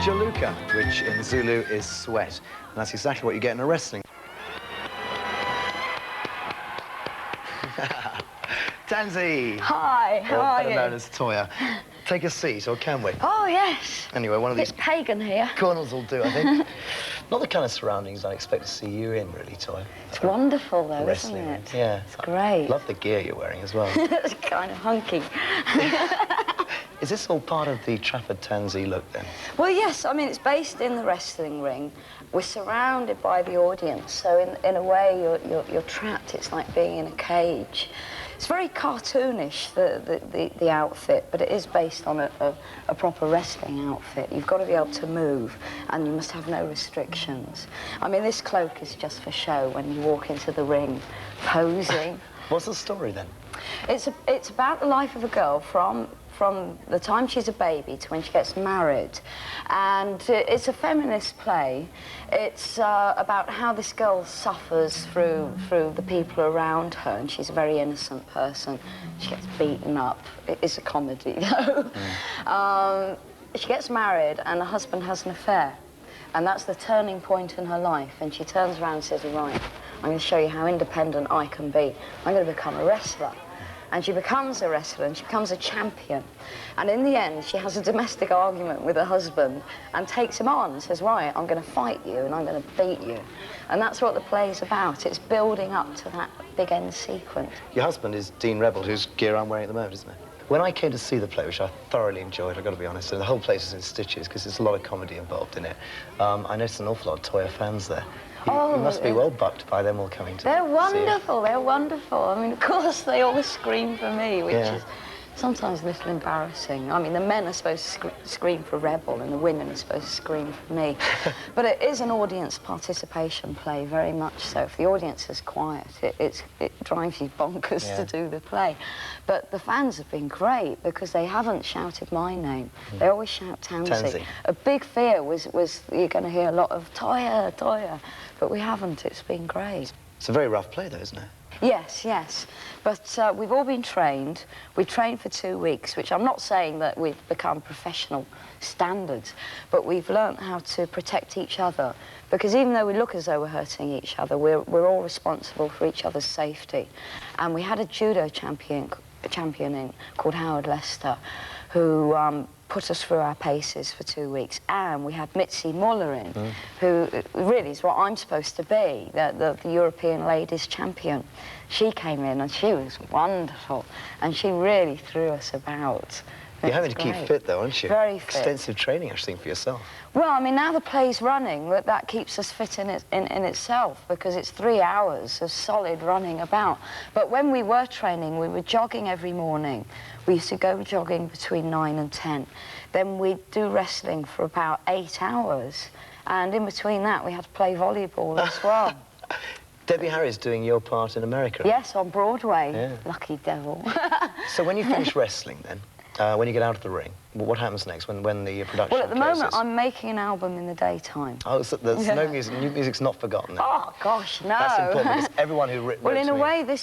Jaluka, which in Zulu is sweat. And that's exactly what you get in a wrestling. Tansy! Hi, how are you? Better known as Toyah. Take a seat, or can we? Oh, yes. Anyway, one of these... It's pagan here. Corners will do, I think. Not the kind of surroundings I expect to see you in, really, Toyah. It's wonderful, though, isn't Wrestling. it? Yeah. It's great. Love the gear you're wearing as well. It's kind of hunky. Is this all part of the Trafford Tansy look, then? Well, yes. I mean, it's based in the wrestling ring. We're surrounded by the audience, so in a way, you're trapped. It's like being in a cage. It's very cartoonish, the outfit, but it is based on a proper wrestling outfit. You've got to be able to move, and you must have no restrictions. I mean, this cloak is just for show when you walk into the ring, posing. What's the story, then? It's about the life of a girl from the time she's a baby to when she gets married. And it's a feminist play. It's about how this girl suffers through the people around her, and she's a very innocent person. She gets beaten up. It is a comedy, though. She gets married, and her husband has an affair. And that's the turning point in her life. And she turns around and says, right, I'm going to show you how independent I can be. I'm going to become a wrestler. And she becomes a wrestler, and she becomes a champion. And in the end, she has a domestic argument with her husband and takes him on and says, right, I'm going to fight you and I'm going to beat you. And that's what the play is about. It's building up to that big end sequence. Your husband is Dean Rebel, whose gear I'm wearing at the moment, isn't it? When I came to see the play, which I thoroughly enjoyed, I've got to be honest, and the whole place is in stitches because there's a lot of comedy involved in it, I noticed an awful lot of Toyah fans there. You must be well bucked by them all coming to They're wonderful, they're wonderful. I mean, of course, they always scream for me, which is sometimes a little embarrassing. I mean, the men are supposed to scream for Rebel and the women are supposed to scream for me. But it is an audience participation play, very much so. If the audience is quiet, it drives you bonkers to do the play. But the fans have been great because they haven't shouted my name. They always shout Tansy. A big fear was you're going to hear a lot of Toyah, Toyah. But we haven't. It's been great. It's a very rough play, though, isn't it? Yes, yes. But we've all been trained. We trained for 2 weeks, which I'm not saying that we've become professional standards, but we've learnt how to protect each other. Because even though we look as though we're hurting each other, we're all responsible for each other's safety. And we had a judo champion in called Howard Lester, who put us through our paces for 2 weeks. And we had Mitzi Muller in, who really is what I'm supposed to be, the European ladies champion. She came in and she was wonderful, and she really threw us about. You're having to keep fit, though, aren't you? Very fit. Extensive training, I think, for yourself. Well, I mean, now the play's running, that keeps us fit in itself, because it's 3 hours of solid running about. But when we were training, we were jogging every morning. We used to go jogging between 9 and 10. Then we'd do wrestling for about 8 hours. And in between that, we had to play volleyball as well. Debbie Harry's doing your part in America. Yes, on Broadway. Yeah. Lucky devil. So when you finish wrestling, then, when you get out of the ring, what happens next when the production Well, at the closes? moment, I'm making an album in the daytime. Oh, so there's no music, new music's not forgotten then? Oh, gosh, no. That's important, because everyone who wrote Well, in to a me... way,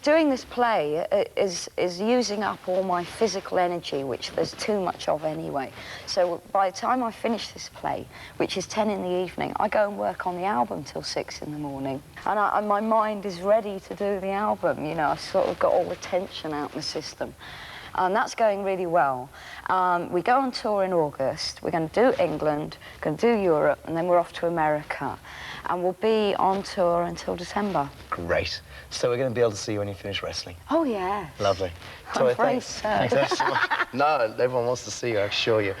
doing this play is using up all my physical energy, which there's too much of anyway. So by the time I finish this play, which is 10 in the evening, I go and work on the album till 6 in the morning. And my mind is ready to do the album, you know. I've sort of got all the tension out in the system. And that's going really well. We go on tour in August. We're going to do England, going to do Europe, and then we're off to America. And we'll be on tour until December. Great. So we're going to be able to see you when you finish wrestling? Oh, yes. Lovely. I'm afraid so. Thanks ever so much. No, everyone wants to see you, I assure you.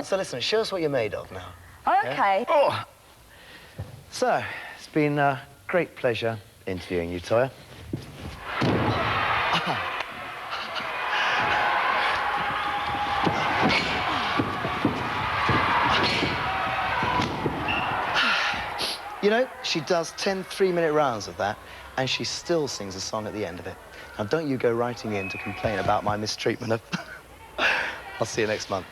So listen, show us what you're made of now. Okay. Yeah? Oh. So, it's been a great pleasure interviewing you, Toyah. You know, she does 10 3-minute rounds of that, and she still sings a song at the end of it. Now, don't you go writing in to complain about my mistreatment of... I'll see you next month.